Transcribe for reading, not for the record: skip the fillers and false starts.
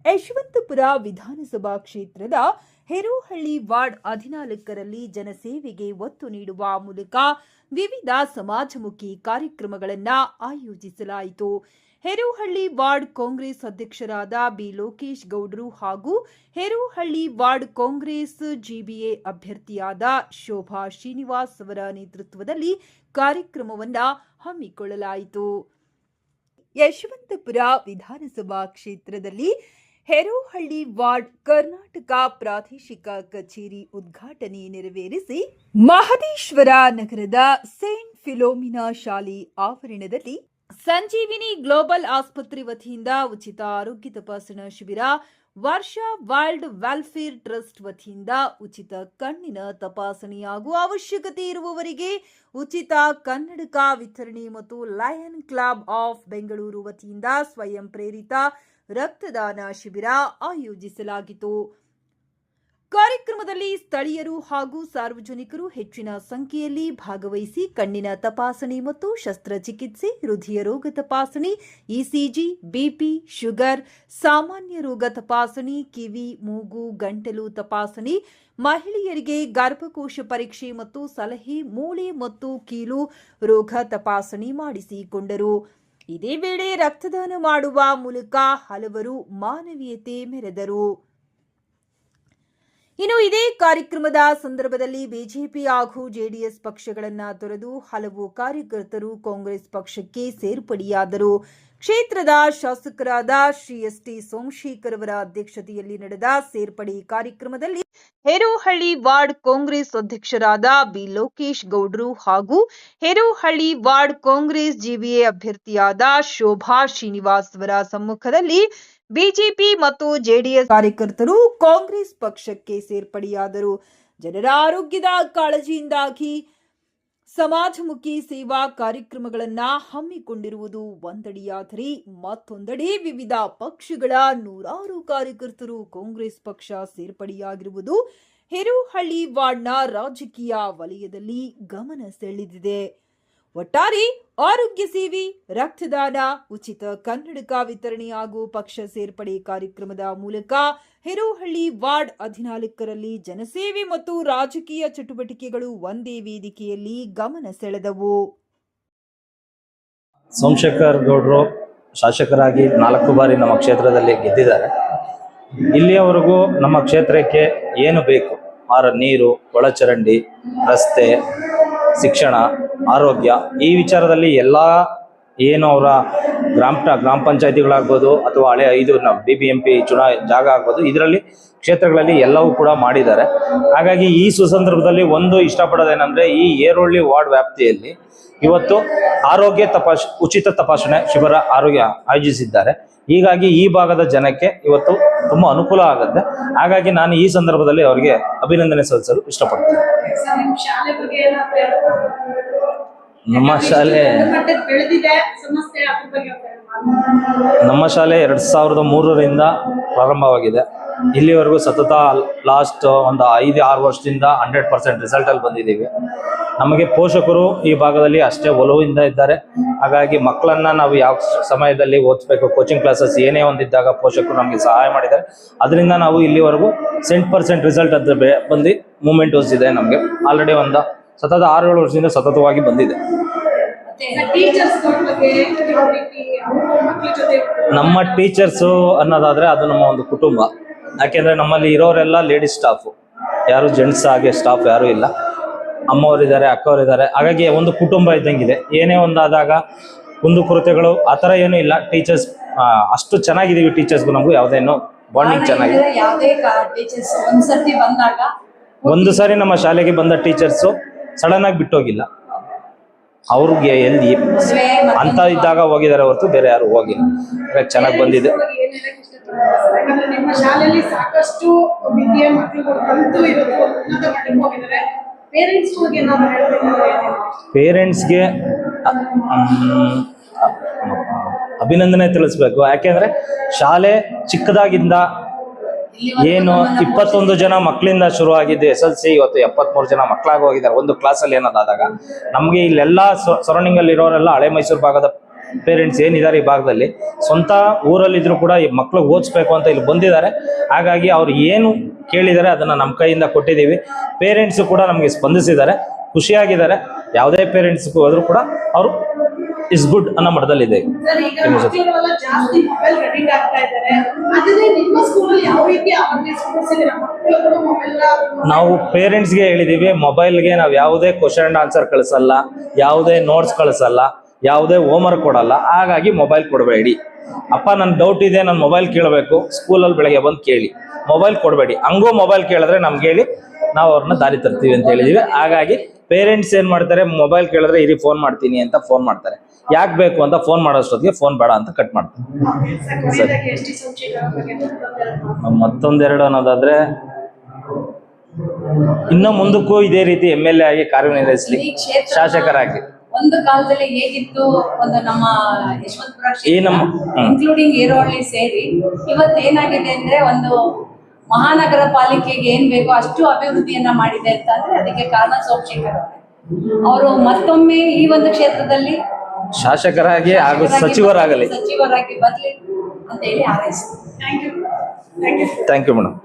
ಯಶವಂತಪುರ ವಿಧಾನಸಭಾ ಕ್ಷೇತ್ರದ ಹೇರೋಹಳ್ಳಿ ವಾರ್ಡ್ 14ರಲ್ಲಿ ಜನಸೇವೆಗೆ ಒತ್ತು ನೀಡುವ ಮೂಲಕ ವಿವಿಧ ಸಮಾಜಮುಖಿ ಕಾರ್ಯಕ್ರಮಗಳನ್ನು ಆಯೋಜಿಸಲಾಯಿತು. ಹೇರೋಹಳ್ಳಿ ವಾರ್ಡ್ ಕಾಂಗ್ರೆಸ್ ಅಧ್ಯಕ್ಷರಾದ ಬಿ ಲೋಕೇಶ್ ಗೌಡ್ರು ಹಾಗೂ ಹೇರೋಹಳ್ಳಿ ವಾರ್ಡ್ ಕಾಂಗ್ರೆಸ್ ಜಿಬಿಎ ಅಭ್ಯರ್ಥಿಯಾದ ಶೋಭಾ ಶ್ರೀನಿವಾಸ್ ಅವರ ನೇತೃತ್ವದಲ್ಲಿ ಕಾರ್ಯಕ್ರಮವನ್ನು ಹಮ್ಮಿಕೊಳ್ಳಲಾಯಿತು. ಯಶವಂತಪುರ ವಿಧಾನಸಭಾ ಕ್ಷೇತ್ರದಲ್ಲಿ ಹೇರೋಹಳ್ಳಿ ವಾರ್ಡ್ ಕರ್ನಾಟಕ ಪ್ರಾದೇಶಿಕ ಕಚೇರಿ ಉದ್ಘಾಟನೆ ನೆರವೇರಿಸಿ ಮಹದೇಶ್ವರ ನಗರದ ಸೇಂಟ್ ಫಿಲೋಮಿನಾ ಶಾಲೆ ಆವರಣದಲ್ಲಿ ಸಂಜೀವಿನಿ ಗ್ಲೋಬಲ್ ಆಸ್ಪತ್ರೆ ವತಿಯಿಂದ ಉಚಿತ ಆರೋಗ್ಯ ತಪಾಸಣಾ ಶಿಬಿರ, ವರ್ಷಾ ವೈಲ್ಡ್ ವೆಲ್ಫೇರ್ ಟ್ರಸ್ಟ್ ವತಿಯಿಂದ ಉಚಿತ ಕಣ್ಣಿನ ತಪಾಸಣೆ ಹಾಗೂ ಅವಶ್ಯಕತೆ ಇರುವವರಿಗೆ ಉಚಿತ ಕನ್ನಡಕ ವಿತರಣೆ ಮತ್ತು ಲಯನ್ ಕ್ಲಬ್ ಆಫ್ ಬೆಂಗಳೂರು ವತಿಯಿಂದ ಸ್ವಯಂ ಪ್ರೇರಿತ ರಕ್ತದಾನ ಶಿಬಿರ ಆಯೋಜಿಸಲಾಗಿತ್ತು. ಕಾರ್ಯಕ್ರಮದಲ್ಲಿ ಸ್ಥಳೀಯರು ಹಾಗೂ ಸಾರ್ವಜನಿಕರು ಹೆಚ್ಚಿನ ಸಂಖ್ಯೆಯಲ್ಲಿ ಭಾಗವಹಿಸಿ ಕಣ್ಣಿನ ತಪಾಸಣೆ ಮತ್ತು ಶಸ್ತ್ರಚಿಕಿತ್ಸೆ, ಹೃದಯ ರೋಗ ತಪಾಸಣೆ, ಇಸಿಜಿ, ಬಿಪಿ, ಶುಗರ್, ಸಾಮಾನ್ಯ ರೋಗ ತಪಾಸಣೆ, ಕಿವಿ, ಮೂಗು, ಗಂಟಲು ತಪಾಸಣೆ, ಮಹಿಳೆಯರಿಗೆ ಗರ್ಭಕೋಶ ಪರೀಕ್ಷೆ ಮತ್ತು ಸಲಹೆ, ಮೂಳೆ ಮತ್ತು ಕೀಲು ರೋಗ ತಪಾಸಣೆ ಮಾಡಿಸಿಕೊಂಡರು. ಇದೇ ವೇಳೆ ರಕ್ತದಾನ ಮಾಡುವ ಮೂಲಕ ಹಲವರು ಮಾನವೀಯತೆ ಮೆರೆದರು. ಇನ್ನು ಇದೇ ಕಾರ್ಯಕ್ರಮದ ಸಂದರ್ಭದಲ್ಲಿ ಬಿಜೆಪಿ ಹಾಗೂ ಜೆಡಿಎಸ್ ಪಕ್ಷಗಳನ್ನು ತೊರೆದು ಹಲವು ಕಾರ್ಯಕರ್ತರು ಕಾಂಗ್ರೆಸ್ ಪಕ್ಷಕ್ಕೆ ಸೇರ್ಪಡೆಯಾದರು. ಕ್ಷೇತ್ರದ ಶಾಸಕರಾದ ಶ್ರೀ ಎಸ್.ಟಿ. ಸೋಮಶೇಖರ್ ಅವರ ಅಧ್ಯಕ್ಷತೆಯಲ್ಲಿ ನಡೆದ ಸೇರ್ಪಡೆ ಕಾರ್ಯಕ್ರಮದಲ್ಲಿ ಹೇರೋಹಳ್ಳಿ ವಾರ್ಡ್ ಕಾಂಗ್ರೆಸ್ ಅಧ್ಯಕ್ಷರಾದ ಬಿ ಲೋಕೇಶ್ ಗೌಡ್ರು ಹಾಗೂ ಹೇರೋಹಳ್ಳಿ ವಾರ್ಡ್ ಕಾಂಗ್ರೆಸ್ ಜಿಬಿಎ ಅಭ್ಯರ್ಥಿಯಾದ ಶೋಭಾ ಶ್ರೀನಿವಾಸ್ ಅವರ ಸಮ್ಮುಖದಲ್ಲಿ ಬಿಜೆಪಿ ಮತ್ತು ಜೆಡಿಎಸ್ ಕಾರ್ಯಕರ್ತರು ಕಾಂಗ್ರೆಸ್ ಪಕ್ಷಕ್ಕೆ ಸೇರ್ಪಡೆಯಾದರು. ಜನರ ಆರೋಗ್ಯದ ಕಾಳಜಿಯಿಂದಾಗಿ ಸಮಾಜಮುಖಿ ಸೇವಾ ಕಾರ್ಯಕ್ರಮಗಳನ್ನು ಹಮ್ಮಿಕೊಂಡಿರುವುದು ಒಂದೆಡೆಯಾದರೆ, ಮತ್ತೊಂದೆಡೆ ವಿವಿಧ ಪಕ್ಷಗಳ ನೂರಾರು ಕಾರ್ಯಕರ್ತರು ಕಾಂಗ್ರೆಸ್ ಪಕ್ಷ ಸೇರ್ಪಡೆಯಾಗಿರುವುದು ಹೇರೋಹಳ್ಳಿ ವಾರ್ಡ್ನ ರಾಜಕೀಯ ವಲಯದಲ್ಲಿ ಗಮನ ಸೆಳೆದಿದೆ. ಒಟ್ಟಾರೆ ಆರೋಗ್ಯ ಸೇವೆ, ರಕ್ತದಾನ, ಉಚಿತ ಕನ್ನಡಕ ವಿತರಣೆ ಹಾಗೂ ಪಕ್ಷ ಸೇರ್ಪಡೆ ಕಾರ್ಯಕ್ರಮದ ಮೂಲಕ ಹೇರೋಹಳ್ಳಿ ವಾರ್ಡ್ 14ರಲ್ಲಿ ಜನಸೇವೆ ಮತ್ತು ರಾಜಕೀಯ ಚಟುವಟಿಕೆಗಳು ಒಂದೇ ವೇದಿಕೆಯಲ್ಲಿ ಗಮನ ಸೆಳೆದವು. ಸೋಮಶೇಖರ್ ಗೌಡ್ರು ಶಾಸಕರಾಗಿ 4 ಬಾರಿ ನಮ್ಮ ಕ್ಷೇತ್ರದಲ್ಲಿ ಗೆದ್ದಿದ್ದಾರೆ. ಇಲ್ಲಿಯವರೆಗೂ ನಮ್ಮ ಕ್ಷೇತ್ರಕ್ಕೆ ಏನು ಬೇಕು, ನೀರು, ಒಳಚರಂಡಿ, ರಸ್ತೆ, ಶಿಕ್ಷಣ, ಆರೋಗ್ಯ, ಈ ವಿಚಾರದಲ್ಲಿ ಎಲ್ಲ ಏನು ಅವರ ಗ್ರಾಮ ಪಂಚಾಯತಿಗಳಾಗ್ಬೋದು ಅಥವಾ ಹಳೆ 5 BBMP ಜಾಗ ಆಗ್ಬೋದು, ಇದರಲ್ಲಿ ಕ್ಷೇತ್ರಗಳಲ್ಲಿ ಎಲ್ಲವೂ ಕೂಡ ಮಾಡಿದ್ದಾರೆ. ಹಾಗಾಗಿ ಈ ಸುಸಂದರ್ಭದಲ್ಲಿ ಒಂದು ಇಷ್ಟಪಡೋದೇನೆಂದರೆ, ಈ ಹೇರೋಹಳ್ಳಿ ವಾರ್ಡ್ ವ್ಯಾಪ್ತಿಯಲ್ಲಿ ಇವತ್ತು ಆರೋಗ್ಯ ಉಚಿತ ತಪಾಸಣೆ ಶಿಬಿರ ಆಯೋಜಿಸಿದ್ದಾರೆ. ಹೀಗಾಗಿ ಈ ಭಾಗದ ಜನಕ್ಕೆ ಇವತ್ತು ತುಂಬ ಅನುಕೂಲ ಆಗುತ್ತೆ. ಹಾಗಾಗಿ ನಾನು ಈ ಸಂದರ್ಭದಲ್ಲಿ ಅವರಿಗೆ ಅಭಿನಂದನೆ ಸಲ್ಲಿಸಲು ಇಷ್ಟಪಡ್ತೇನೆ. ನಮ್ಮ ಶಾಲೆ 2003ರಿಂದ ಪ್ರಾರಂಭವಾಗಿದೆ. ಇಲ್ಲಿವರೆಗೂ ಸತತ ಲಾಸ್ಟ್ ಒಂದು 5-6 ವರ್ಷದಿಂದ 100% ರಿಸಲ್ಟಲ್ಲಿ ಬಂದಿದ್ದೀವಿ. ನಮಗೆ ಪೋಷಕರು ಈ ಭಾಗದಲ್ಲಿ ಅಷ್ಟೇ ಒಲವಿಂದ ಇದ್ದಾರೆ. ಹಾಗಾಗಿ ಮಕ್ಕಳನ್ನು ನಾವು ಯಾವ ಸಮಯದಲ್ಲಿ ಓದಿಸ್ಬೇಕು, ಕೋಚಿಂಗ್ ಕ್ಲಾಸಸ್ ಏನೇ ಒಂದಿದ್ದಾಗ ಪೋಷಕರು ನಮಗೆ ಸಹಾಯ ಮಾಡಿದ್ದಾರೆ. ಅದರಿಂದ ನಾವು ಇಲ್ಲಿವರೆಗೂ 100% ರಿಸಲ್ಟ್ ಅಂತ ಬಂದು ಮೂಮೆಂಟ್ ಓದಿಸಿದೆ. ನಮಗೆ ಆಲ್ರೆಡಿ ಒಂದು ಸತತ 6-7 ವರ್ಷದಿಂದ ಸತತವಾಗಿ ಬಂದಿದೆ. ನಮ್ಮ ಟೀಚರ್ಸು ಅನ್ನೋದಾದರೆ ಅದು ನಮ್ಮ ಒಂದು ಕುಟುಂಬ. ಯಾಕೆಂದರೆ ನಮ್ಮಲ್ಲಿ ಇರೋರೆಲ್ಲ ಲೇಡೀಸ್ ಸ್ಟಾಫು, ಯಾರು ಜೆಂಟ್ಸ್ ಆಗಿ ಸ್ಟಾಫ್ ಯಾರೂ ಇಲ್ಲ. ಅಮ್ಮವರಿದ್ದಾರೆ, ಅಕ್ಕವರಿದ್ದಾರೆ. ಹಾಗಾಗಿ ಒಂದು ಕುಟುಂಬ ಇದ್ದಂಗಿದೆ. ಏನೇ ಒಂದಾದಾಗ ಕುಂದುಕೊರತೆಗಳು ಆ ಥರ ಏನೂ ಇಲ್ಲ. ಟೀಚರ್ಸ್ ಅಷ್ಟು ಚೆನ್ನಾಗಿದ್ದೀವಿ. ಟೀಚರ್ಸ್ಗೂ ನಮಗೂ ಯಾವುದೇನೋ ಬಾಂಡಿಂಗ್ ಚೆನ್ನಾಗಿದೆ. ಒಂದು ಸಾರಿ ನಮ್ಮ ಶಾಲೆಗೆ ಬಂದ ಟೀಚರ್ಸು ಸಡನ್ ಆಗಿ ಬಿಟ್ಟೋಗಿಲ್ಲ. ಅವ್ರಿಗೆ ಎಲ್ಲಿ ಅಂತ ಇದ್ದಾಗ ಹೋಗಿದ್ದಾರೆ ಹೊರತು ಬೇರೆ ಯಾರು ಹೋಗಿಲ್ಲ. ಚೆನ್ನಾಗಿ ಬಂದಿದೆ. ಪೇರೆಂಟ್ಸ್ಗೆ ಅಭಿನಂದನೆ ತಿಳಿಸ್ಬೇಕು. ಯಾಕೆಂದ್ರೆ ಶಾಲೆ ಚಿಕ್ಕದಾಗಿಂದ ಏನು 21 ಜನ ಮಕ್ಕಳಿಂದ ಶುರುವಾಗಿದ್ದು SLC ಇವತ್ತು 73 ಜನ ಮಕ್ಕಳಾಗಿ ಹೋಗಿದ್ದಾರೆ ಒಂದು ಕ್ಲಾಸಲ್ಲಿ. ಏನದಾದಾಗ ನಮಗೆ ಇಲ್ಲೆಲ್ಲ ಸರೌಂಡಿಂಗ್ ಅಲ್ಲಿ ಇರೋರೆಲ್ಲ ಹಳೆ ಮೈಸೂರು ಭಾಗದ ಪೇರೆಂಟ್ಸ್ ಏನಿದ್ದಾರೆ ಈ ಭಾಗದಲ್ಲಿ, ಸ್ವಂತ ಊರಲ್ಲಿದ್ರು ಕೂಡ ಈ ಮಕ್ಕಳು ಓದಿಸ್ಬೇಕು ಅಂತ ಇಲ್ಲಿ ಬಂದಿದ್ದಾರೆ. ಹಾಗಾಗಿ ಅವ್ರು ಏನು ಕೇಳಿದ್ದಾರೆ ಅದನ್ನು ನಮ್ಮ ಕೈಯಿಂದ ಕೊಟ್ಟಿದ್ದೀವಿ. ಪೇರೆಂಟ್ಸು ಕೂಡ ನಮಗೆ ಸ್ಪಂದಿಸಿದ್ದಾರೆ, ಖುಷಿಯಾಗಿದ್ದಾರೆ. ಯಾವುದೇ ಪೇರೆಂಟ್ಸ್ಗೂ ಹೋದ್ರು ಕೂಡ ಅವರು ಇಸ್ ಗುಡ್ ಅನ್ನೋ ಮಟ್ಟದಲ್ಲಿದೆ. ಸರ್, ಈಗ ಮಕ್ಕಳೆಲ್ಲ ಜಾಸ್ತಿ ಮೊಬೈಲ್ ಅಡಿಕ್ಟ್ ಆಗ್ತಾ ಇದ್ದಾರೆ. ಅದೇ ನಿಮ್ಮ ಸ್ಕೂಲಲ್ಲಿ ಯಾವ ರೀತಿ ಅವೇರ್ನೆಸ್ ಕೊಡಿಸಿದ್ದೀರಾ? ಮಕ್ಕಳು ಮೊಬೈಲ್ ನಾವು ಪೇರೆಂಟ್ಸ್ಗೆ ಹೇಳಿದ್ದೀವಿ, ಮೊಬೈಲ್ಗೆ ನಾವು ಯಾವುದೇ ಕ್ವಶನ್ ಅಂಡ್ ಆನ್ಸರ್ ಕಳಿಸಲ್ಲ, ಯಾವುದೇ ನೋಟ್ಸ್ ಕಳಿಸಲ್ಲ, ಯಾವುದೇ ಹೋಮ್ವರ್ಕ್ ಕೊಡಲ್ಲ. ಹಾಗಾಗಿ ಮೊಬೈಲ್ ಕೊಡಬೇಡಿ. ಅಪ್ಪ ನನ್ನ ಡೌಟ್ ಇದೆ, ನಾನು ಮೊಬೈಲ್ ಕೇಳಬೇಕು, ಸ್ಕೂಲಲ್ಲಿ ಬೆಳಗ್ಗೆ ಬಂದು ಕೇಳಿ, ಮೊಬೈಲ್ ಕೊಡಬೇಡಿ. ಹಂಗೂ ಮೊಬೈಲ್ ಕೇಳಿದ್ರೆ ನಮ್ಗೆ ಹೇಳಿ, ನಾವು ಅವ್ರನ್ನ ದಾರಿ ತರ್ತೀವಿ ಅಂತ ಹೇಳಿದೀವಿ. ಹಾಗಾಗಿ ಪೇರೆಂಟ್ಸ್ ಏನ್ ಮಾಡ್ತಾರೆ, ಮೊಬೈಲ್ ಕೇಳಿದ್ರೆ ಇರಿ ಫೋನ್ ಮಾಡ್ತೀನಿ ಅಂತ ಫೋನ್ ಮಾಡ್ತಾರೆ. ಯಾಕೆ ಬೇಕು ಅಂತ ಫೋನ್ ಮಾಡೋಷ್ಟೊತ್ತಿಗೆ ಫೋನ್ ಬೇಡ ಅಂತ ಕಟ್ ಮಾಡ್ತಾರೆ. ಮತ್ತೊಂದೆರಡು ಅನ್ನೋದಾದ್ರೆ, ಇನ್ನು ಮುಂದಕ್ಕೂ ಇದೇ ರೀತಿ MLA ಆಗಿ ಕಾರ್ಯನಿರ್ವಹಿಸಲಿ, ಶಾಸಕರಾಗಿ. ಒಂದು ಕಾಲದಲ್ಲಿ ಹೇಗಿತ್ತು, ಒಂದು ನಮ್ಮ ಯಶವಂತಪುರ ಈ ನಮ್ಮ ಇನ್ಕ್ಲೂಡಿಂಗ್ ಏರೋಹಳ್ಳಿ ಸೇರಿ ಇವತ್ತೇನಾಗಿದೆ ಅಂದ್ರೆ, ಒಂದು ಮಹಾನಗರ ಪಾಲಿಕೆಗೆ ಏನ್ ಬೇಕೋ ಅಷ್ಟು ಅಭಿವೃದ್ಧಿಯನ್ನ ಮಾಡಿದೆ ಅಂತ ಅಂದ್ರೆ ಅದಕ್ಕೆ ಕಾರಣ ಸೋಮಶೇಖರ್ ಅವರು ಮತ್ತೊಮ್ಮೆ ಈ ಒಂದು ಕ್ಷೇತ್ರದಲ್ಲಿ ಶಾಸಕರಾಗಿ ಹಾಗೂ ಸಚಿವರಾಗಲಿ ಬರ್ಲಿ ಅಂತ ಹೇಳಿ ಹಾರೈಸ್ತೀನಿ. Thank you thank you madam.